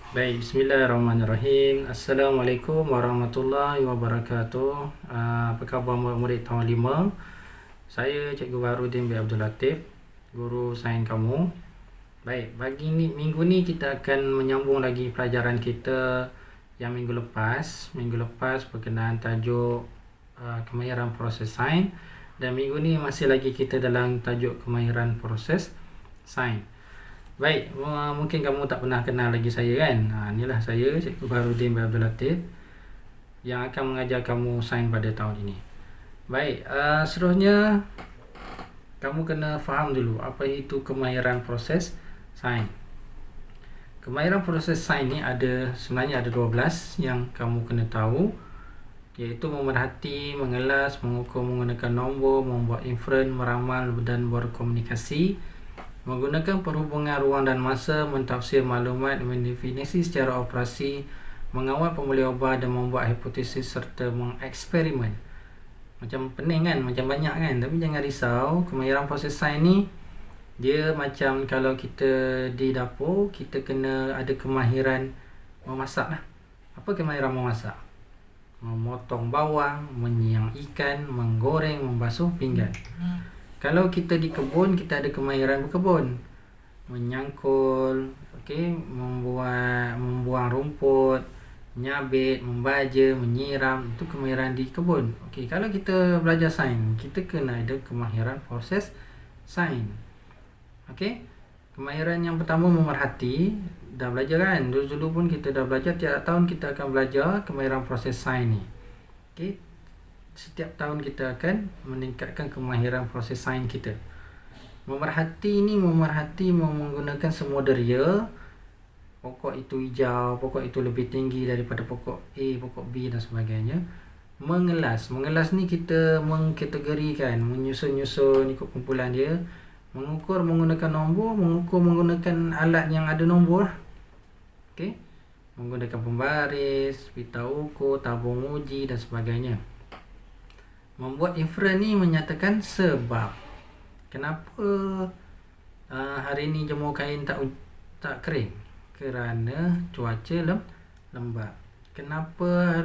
Baik, bismillahirrahmanirrahim. Assalamualaikum warahmatullahi wabarakatuh. Apa khabar murid tahun 5? Saya Cikgu Baharudin bin Abdul Latif, guru sains kamu. Baik, minggu ni kita akan menyambung lagi pelajaran kita yang minggu lepas. Minggu lepas berkenaan tajuk kemahiran proses sains, dan minggu ni masih lagi kita dalam tajuk kemahiran proses sains. Baik, mungkin kamu tak pernah kenal lagi saya kan? Inilah saya, Cikgu Baharudin bin Abdul Latif, yang akan mengajar kamu sains pada tahun ini. Baik, seterusnya kamu kena faham dulu apa itu kemahiran proses sains. Kemahiran proses sains ni sebenarnya ada 12 yang kamu kena tahu, iaitu memerhati, mengelas, mengukur menggunakan nombor, membuat inferen, meramal dan berkomunikasi, menggunakan perhubungan ruang dan masa, mentafsir maklumat, mendefinisi secara operasi, mengawal pembelian ubah dan membuat hipotesis serta mengeksperimen. Macam pening kan, macam banyak kan, tapi jangan risau. Kemahiran proses sains ni dia macam kalau kita di dapur, kita kena ada kemahiran memasak lah. Apa kemahiran memasak? Memotong bawang, menyiang ikan, menggoreng, membasuh pinggan. Kalau kita di kebun, kita ada kemahiran berkebun, menyangkul, membuang rumput, menyabit, membaja, menyiram, itu kemahiran di kebun. Kalau kita belajar sains, kita kena ada kemahiran proses sains. Kemahiran yang pertama memerhati, dah belajar kan? Dulu pun kita dah belajar, tiap tahun kita akan belajar kemahiran proses sains ni. Setiap tahun kita akan meningkatkan kemahiran proses sains kita. Memerhati menggunakan semua deria. Pokok itu hijau, pokok itu lebih tinggi daripada pokok A, pokok B dan sebagainya. Mengelas ni kita mengkategorikan, menyusun ikut kumpulan dia. Mengukur menggunakan nombor, mengukur menggunakan alat yang ada nombor lah. Menggunakan pembaris, pita ukur, tabung uji dan sebagainya. Membuat inferen ni menyatakan sebab. Kenapa hari ni jemur kain tak kering? Kerana cuaca lembap. Kenapa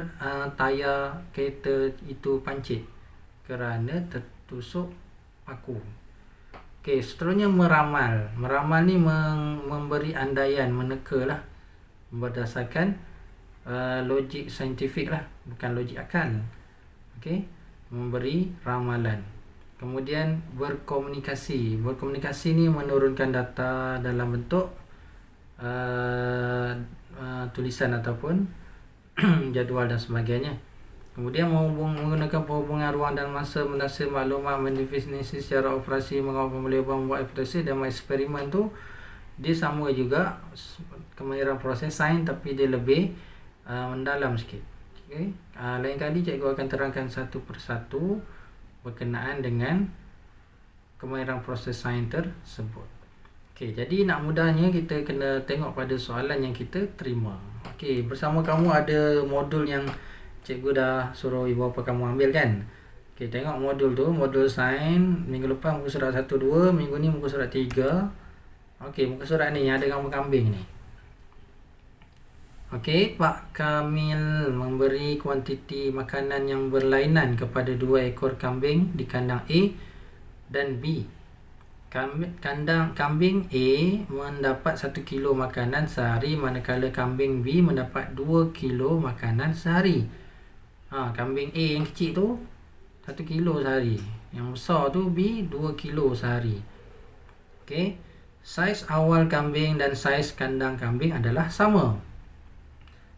tayar kereta itu pancit? Kerana tertusuk paku. Seterusnya meramal. Meramal ni memberi andaian, meneka lah, berdasarkan logik saintifik lah, bukan logik akal. Memberi ramalan. Kemudian berkomunikasi ni menurunkan data dalam bentuk tulisan ataupun jadual dan sebagainya. Kemudian menggunakan perhubungan ruang dan masa, mentafsir maklumat, mendefinisi secara operasi, mengawal pembelian ubah, membuat hipotesis dan eksperimen tu dia sama juga kemahiran proses sains, tapi dia lebih mendalam sikit. Lain kali cikgu akan terangkan satu persatu berkenaan dengan kemahiran proses sains tersebut. Jadi nak mudahnya kita kena tengok pada soalan yang kita terima. Bersama kamu ada modul yang cikgu dah suruh ibu bapa kamu ambil kan. Tengok modul tu, modul sains. Minggu lepas muka surat 1, 2, minggu ni muka surat 3. Muka surat ni yang ada gambar kambing ni. Pak Kamil memberi kuantiti makanan yang berlainan kepada 2 ekor kambing di kandang A dan B. Kambing A mendapat 1 kilo makanan sehari, manakala kambing B mendapat 2 kilo makanan sehari. Kambing A yang kecil tu 1 kilo sehari, yang besar tu B 2 kilo sehari. Saiz awal kambing dan saiz kandang kambing adalah sama.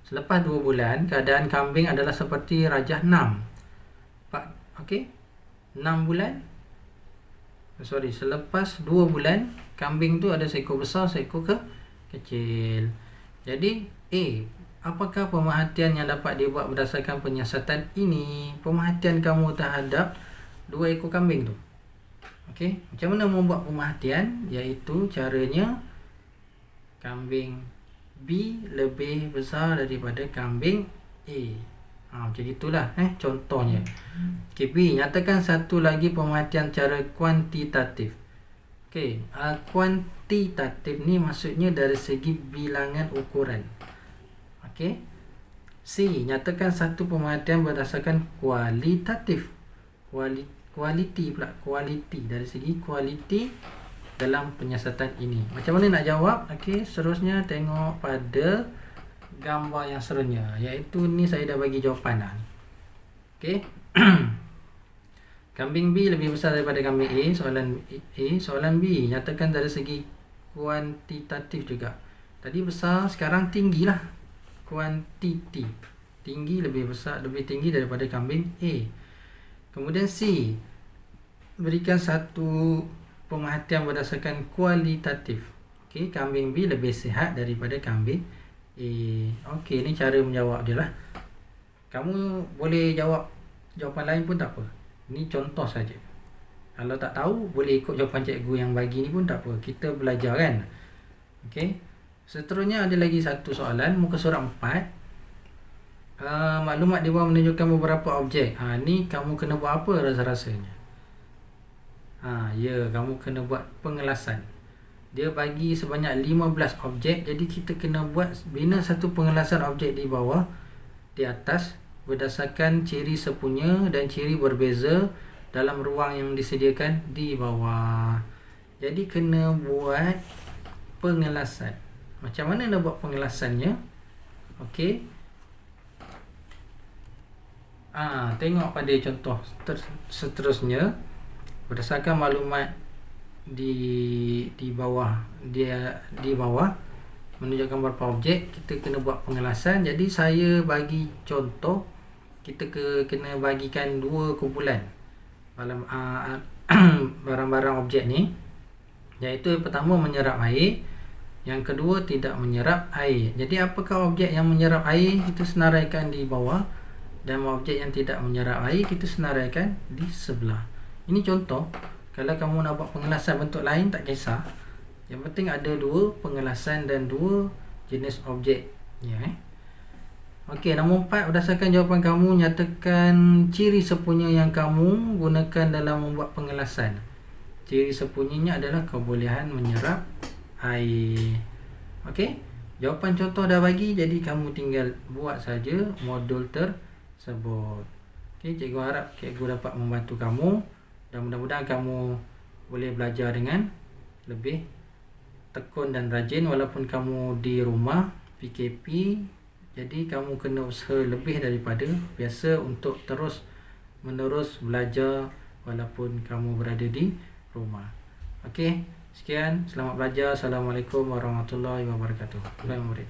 Selepas 2 bulan, keadaan kambing adalah seperti rajah 6. 6 bulan. Selepas 2 bulan, kambing tu ada seekor besar, seekor kecil. Jadi, apakah pemerhatian yang dapat dibuat berdasarkan penyiasatan ini? Pemerhatian kamu terhadap 2 ekor kambing tu. Macam mana membuat pemerhatian? Iaitu caranya, kambing B lebih besar daripada kambing A. Macam itulah contohnya. B, nyatakan satu lagi pemerhatian cara kuantitatif. Kuantitatif ni maksudnya dari segi bilangan ukuran. Okey. C. Nyatakan satu pemerhatian berdasarkan kualitatif. Kualiti pula. Kualiti. Dari segi kualiti dalam penyiasatan ini. Macam mana nak jawab? Okey, seterusnya tengok pada gambar yang seterusnya. Iaitu ni saya dah bagi jawapan dah. Okey. Kambing B lebih besar daripada kambing A. Soalan A. Soalan B. Nyatakan dari segi kuantitatif juga. Tadi besar, sekarang tinggi lah. Kuantiti. Tinggi lebih besar, lebih tinggi daripada kambing A. Kemudian C. Berikan satu pemerhatian berdasarkan kualitatif. Okey, kambing B lebih sihat daripada kambing A. Okey, ni cara menjawab dia lah. Kamu boleh jawab jawapan lain pun tak apa. Ni contoh saja. Kalau tak tahu, boleh ikut jawapan cikgu yang bagi ni pun tak apa. Kita belajar kan. Okey. Seterusnya ada lagi satu soalan, muka surat 4. Maklumat di bawah menunjukkan beberapa objek. Ni kamu kena buat apa rasa-rasanya? Kamu kena buat pengelasan. Dia bagi sebanyak 15 objek, jadi kita kena bina satu pengelasan objek di bawah, di atas, berdasarkan ciri sepunya dan ciri berbeza dalam ruang yang disediakan di bawah. Jadi kena buat pengelasan. Macam mana nak buat pengelasannya? Okey. Tengok pada contoh seterusnya. Berdasarkan maklumat di bawah, di bawah menunjukkan beberapa objek, kita kena buat pengelasan. Jadi saya bagi contoh, kita kena bagikan dua kumpulan barang-barang objek ni, iaitu yang pertama menyerap air, yang kedua tidak menyerap air. Jadi apakah objek yang menyerap air, kita senaraikan di bawah, dan objek yang tidak menyerap air kita senaraikan di sebelah. Ini contoh. Kalau kamu nak buat pengelasan bentuk lain tak kisah, yang penting ada dua pengelasan dan dua jenis objek ya. Okey, nombor 4, berdasarkan jawapan kamu, nyatakan ciri sepunya yang kamu gunakan dalam membuat pengelasan. Ciri sepunyanya adalah kebolehan menyerap air. Okey, jawapan contoh dah bagi, jadi kamu tinggal buat saja modul tersebut. Okey, cikgu harap cikgu dapat membantu kamu, dan mudah-mudahan kamu boleh belajar dengan lebih tekun dan rajin walaupun kamu di rumah PKP. Jadi kamu kena usaha lebih daripada biasa untuk terus menerus belajar walaupun kamu berada di rumah. Okey, sekian, selamat belajar. Assalamualaikum warahmatullahi wabarakatuh. Selamat murid.